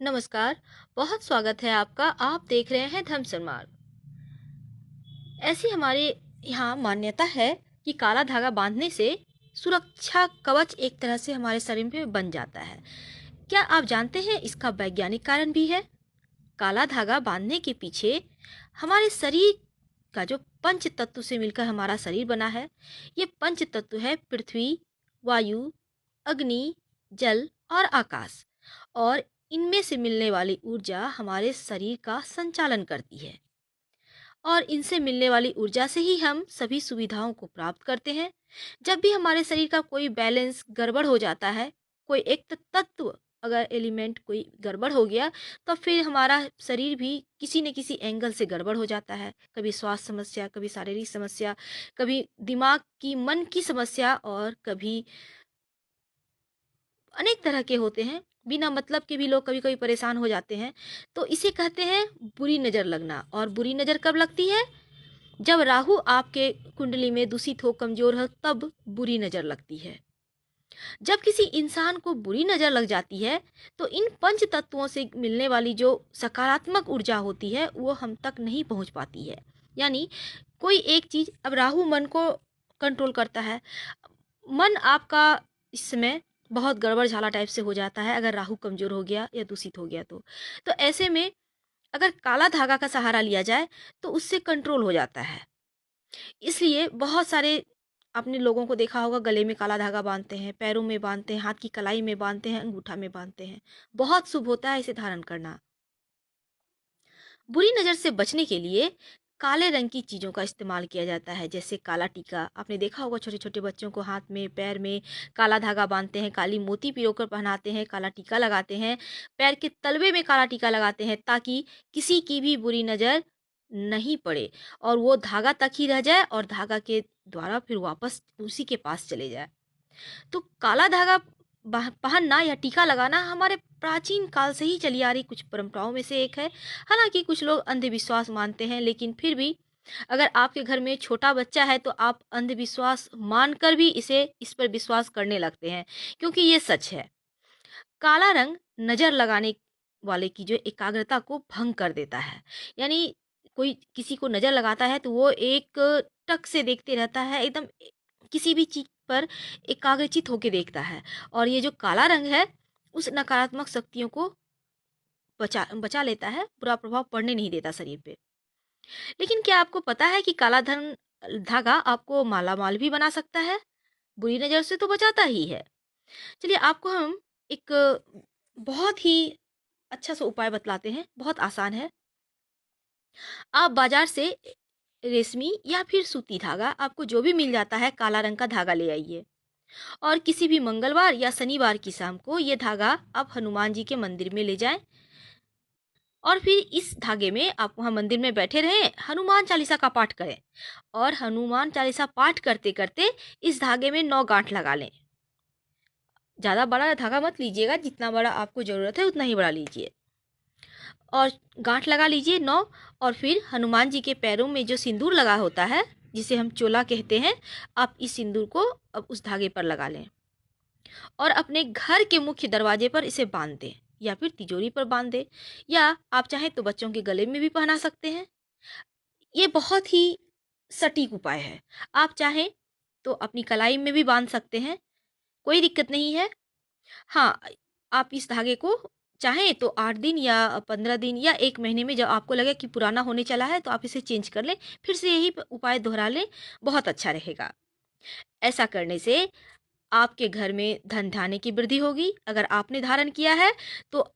नमस्कार। बहुत स्वागत है आपका। आप देख रहे हैं धर्म सन्मार्ग। ऐसी हमारे यहाँ मान्यता है कि काला धागा बांधने से सुरक्षा कवच एक तरह से हमारे शरीर में बन जाता है। क्या आप जानते हैं इसका वैज्ञानिक कारण भी है? काला धागा बांधने के पीछे हमारे शरीर का जो पंच तत्व से मिलकर हमारा शरीर बना है, ये पंच तत्व है पृथ्वी, वायु, अग्नि, जल और आकाश। और इनमें से मिलने वाली ऊर्जा हमारे शरीर का संचालन करती है और इनसे मिलने वाली ऊर्जा से ही हम सभी सुविधाओं को प्राप्त करते हैं। जब भी हमारे शरीर का कोई बैलेंस गड़बड़ हो जाता है, कोई एक तत्व अगर एलिमेंट कोई गड़बड़ हो गया, तो फिर हमारा शरीर भी किसी न किसी एंगल से गड़बड़ हो जाता है। कभी स्वास्थ्य समस्या, कभी शारीरिक समस्या, कभी दिमाग की मन की समस्या और कभी अनेक तरह के होते हैं। बिना मतलब के भी लोग कभी-कभी परेशान हो जाते हैं। तो इसे कहते हैं बुरी नज़र लगना। और बुरी नज़र कब लगती है? जब राहु आपके कुंडली में दूषित हो, कमज़ोर हो, तब बुरी नज़र लगती है। जब किसी इंसान को बुरी नज़र लग जाती है, तो इन पंच तत्वों से मिलने वाली जो सकारात्मक ऊर्जा होती है, वो हम तक नहीं पहुँच पाती है। यानी कोई एक चीज़, अब राहु मन को कंट्रोल करता है। मन आपका इस समय बहुत गड़बड़ झाला टाइप से हो जाता है अगर राहु कमज़ोर हो गया या दूषित हो गया तो। तो ऐसे में अगर काला धागा का सहारा लिया जाए तो उससे कंट्रोल हो जाता है। इसलिए बहुत सारे आपने लोगों को देखा होगा, गले में काला धागा बांधते हैं, पैरों में बांधते हैं, हाथ की कलाई में बांधते हैं, अंगूठा में बांधते हैं। बहुत शुभ होता है इसे धारण करना। बुरी नज़र से बचने के लिए काले रंग की चीज़ों का इस्तेमाल किया जाता है, जैसे काला टीका। आपने देखा होगा छोटे-छोटे बच्चों को हाथ में, पैर में काला धागा बांधते हैं, काली मोती पिरोकर पहनाते हैं, काला टीका लगाते हैं, पैर के तलवे में काला टीका लगाते हैं ताकि किसी की भी बुरी नज़र नहीं पड़े और वो धागा तक ही रह जाए और धागा के द्वारा फिर वापस उसी के पास चले जाए। तो काला धागा पहनना या टीका लगाना हमारे प्राचीन काल से ही चली आ रही कुछ परंपराओं में से एक है। हालांकि कुछ लोग अंधविश्वास मानते हैं, लेकिन फिर भी अगर आपके घर में छोटा बच्चा है तो आप अंधविश्वास मानकर भी इस पर विश्वास करने लगते हैं, क्योंकि ये सच है। काला रंग नजर लगाने वाले की जो एकाग्रता को भंग कर देता है। यानी कोई किसी को नजर लगाता है तो वो एक टक से देखते रहता है, एकदम किसी भी चीज पर एकाग्रचित होके देखता है। और ये जो काला रंग है, उस नकारात्मक शक्तियों को बचा बचा लेता है, बुरा प्रभाव पड़ने नहीं देता शरीर पे। लेकिन क्या आपको पता है कि काला धन धागा आपको मालामाल भी बना सकता है? बुरी नजर से तो बचाता ही है। चलिए आपको हम एक बहुत ही अच्छा सा उपाय बतलाते हैं, बहुत आसान है। आप बाजार से रेशमी या फिर सूती धागा, आपको जो भी मिल जाता है, काला रंग का धागा ले आइए। और किसी भी मंगलवार या शनिवार की शाम को ये धागा आप हनुमान जी के मंदिर में ले जाएं और फिर इस धागे में आप वहां मंदिर में बैठे रहें, हनुमान चालीसा का पाठ करें। और हनुमान चालीसा पाठ करते करते इस धागे में 9 गांठ लगा लें। ज़्यादा बड़ा धागा मत लीजिएगा, जितना बड़ा आपको ज़रूरत है उतना ही बड़ा लीजिए। और गांठ लगा लीजिए 9। और फिर हनुमान जी के पैरों में जो सिंदूर लगा होता है, जिसे हम चोला कहते हैं, आप इस सिंदूर को अब उस धागे पर लगा लें और अपने घर के मुख्य दरवाजे पर इसे बांध दें या फिर तिजोरी पर बांध दें, या आप चाहें तो बच्चों के गले में भी पहना सकते हैं। ये बहुत ही सटीक उपाय है। आप चाहें तो अपनी कलाई में भी बांध सकते हैं, कोई दिक्कत नहीं है। हाँ, आप इस धागे को चाहें तो 8 दिन या 15 दिन या 1 महीने में जब आपको लगे कि पुराना होने चला है, तो आप इसे चेंज कर लें, फिर से यही उपाय दोहरा लें, बहुत अच्छा रहेगा। ऐसा करने से आपके घर में धन धान्य की वृद्धि होगी। अगर आपने धारण किया है तो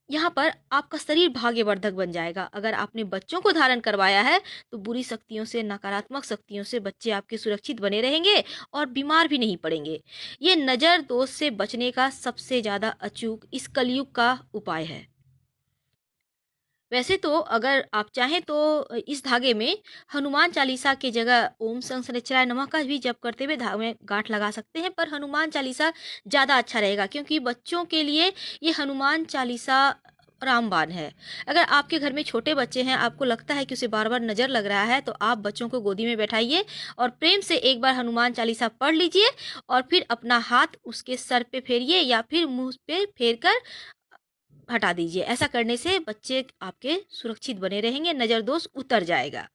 यहाँ पर आपका शरीर भाग्यवर्धक बन जाएगा। अगर आपने बच्चों को धारण करवाया है तो बुरी शक्तियों से, नकारात्मक शक्तियों से बच्चे आपके सुरक्षित बने रहेंगे और बीमार भी नहीं पड़ेंगे। ये नज़र दोष से बचने का सबसे ज़्यादा अचूक इस कलयुग का उपाय है। वैसे तो अगर आप चाहें तो इस धागे में हनुमान चालीसा की जगह ओम संसनिचराय नमः का भी जप करते हुए धागे में गांठ लगा सकते हैं, पर हनुमान चालीसा ज़्यादा अच्छा रहेगा, क्योंकि बच्चों के लिए ये हनुमान चालीसा रामबाण है। अगर आपके घर में छोटे बच्चे हैं, आपको लगता है कि उसे बार बार नज़र लग रहा है, तो आप बच्चों को गोदी में बैठाइए और प्रेम से एक बार हनुमान चालीसा पढ़ लीजिए और फिर अपना हाथ उसके सर पे फेरिए या फिर मुंह पे फेर कर हटा दीजिए। ऐसा करने से बच्चे आपके सुरक्षित बने रहेंगे, नज़र दोष उतर जाएगा।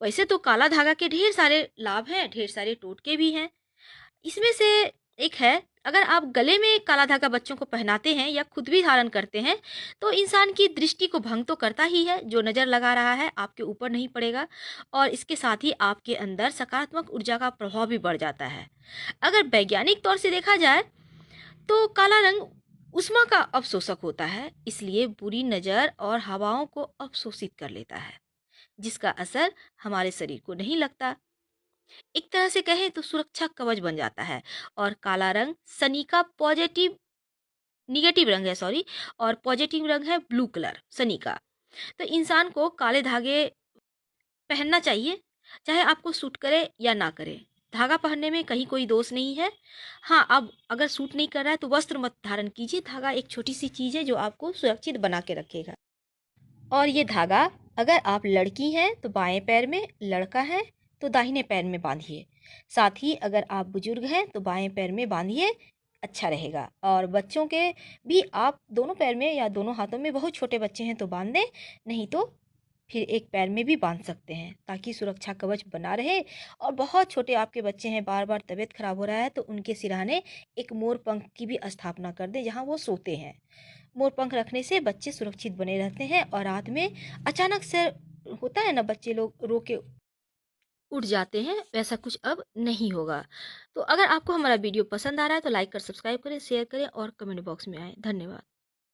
वैसे तो काला धागा के ढेर सारे लाभ हैं, ढेर सारे टोटके भी हैं। इसमें से एक है, अगर आप गले में काला धागा बच्चों को पहनाते हैं या खुद भी धारण करते हैं, तो इंसान की दृष्टि को भंग तो करता ही है। जो नज़र लगा रहा है आपके ऊपर नहीं पड़ेगा और इसके साथ ही आपके अंदर सकारात्मक ऊर्जा का प्रभाव भी बढ़ जाता है। अगर वैज्ञानिक तौर से देखा जाए तो काला रंग ऊष्मा का अवशोषक होता है, इसलिए बुरी नज़र और हवाओं को अवशोषित कर लेता है, जिसका असर हमारे शरीर को नहीं लगता। एक तरह से कहें तो सुरक्षा कवच बन जाता है। और काला रंग शनि का पॉजिटिव निगेटिव रंग है, सॉरी, और पॉजिटिव रंग है ब्लू कलर शनि का। तो इंसान को काले धागे पहनना चाहिए, चाहे आपको सूट करे या ना करे। धागा पहनने में कहीं कोई दोष नहीं है। हाँ, अब अगर सूट नहीं कर रहा है तो वस्त्र मत धारण कीजिए। धागा एक छोटी सी चीज़ है जो आपको सुरक्षित बना के रखेगा। और ये धागा अगर आप लड़की हैं तो बाएं पैर में, लड़का है तो दाहिने पैर में बांधिए। साथ ही अगर आप बुजुर्ग हैं तो बाएं पैर में बांधिए, अच्छा रहेगा। और बच्चों के भी आप दोनों पैर में या दोनों हाथों में, बहुत छोटे बच्चे हैं तो बांध दें, नहीं तो फिर एक पैर में भी बांध सकते हैं, ताकि सुरक्षा कवच बना रहे। और बहुत छोटे आपके बच्चे हैं, बार बार तबीयत खराब हो रहा है, तो उनके सिरहाने एक मोर पंख की भी स्थापना कर दें जहाँ वो सोते हैं। मोर पंख रखने से बच्चे सुरक्षित बने रहते हैं और रात में अचानक से होता है ना, बच्चे लोग रो के उठ जाते हैं, वैसा कुछ अब नहीं होगा। तो अगर आपको हमारा वीडियो पसंद आ रहा है तो लाइक कर सब्सक्राइब करें, शेयर करें और कमेंट बॉक्स में आएँ। धन्यवाद।